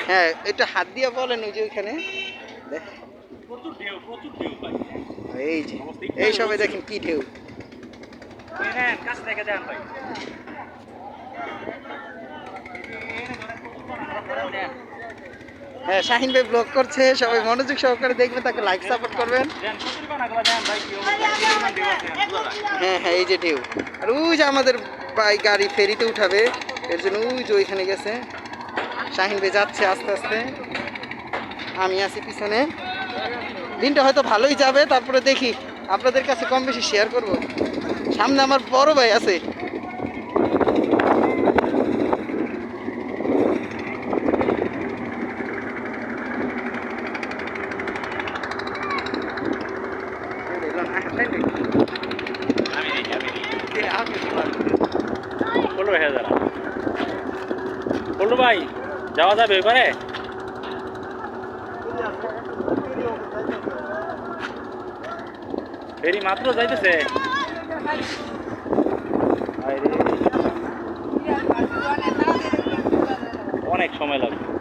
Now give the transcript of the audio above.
হ্যাঁ, এটা হাত দিয়ে বলেন ওই যে ওইখানে এই যে এই সবাই দেখেন কি ঢেউ। হ্যাঁ, শাহিন ভাই ব্লগ করছে, সবাই মনোযোগ সহকারে দেখবেন, তাকে লাইক সাপোর্ট করবেন। হ্যাঁ হ্যাঁ, এই যে ঢেউ, আর ওই যে আমাদের গাড়ি ফেরিতে উঠাবে, এর জন্য ওই যে ওইখানে গেছে। শাহিন ভাই যাচ্ছে আস্তে আস্তে, আমি আছি পিছনে। দিনটা হয়তো ভালোই যাবে, তারপরে দেখি আপনাদের কাছে কম বেশি শেয়ার করব। সামনে আমার বড় ভাই আছে। ভাই যাওয়া যাবে এবারে? ফেরি মাত্র যাইতেছে, অনেক সময় লাগবে।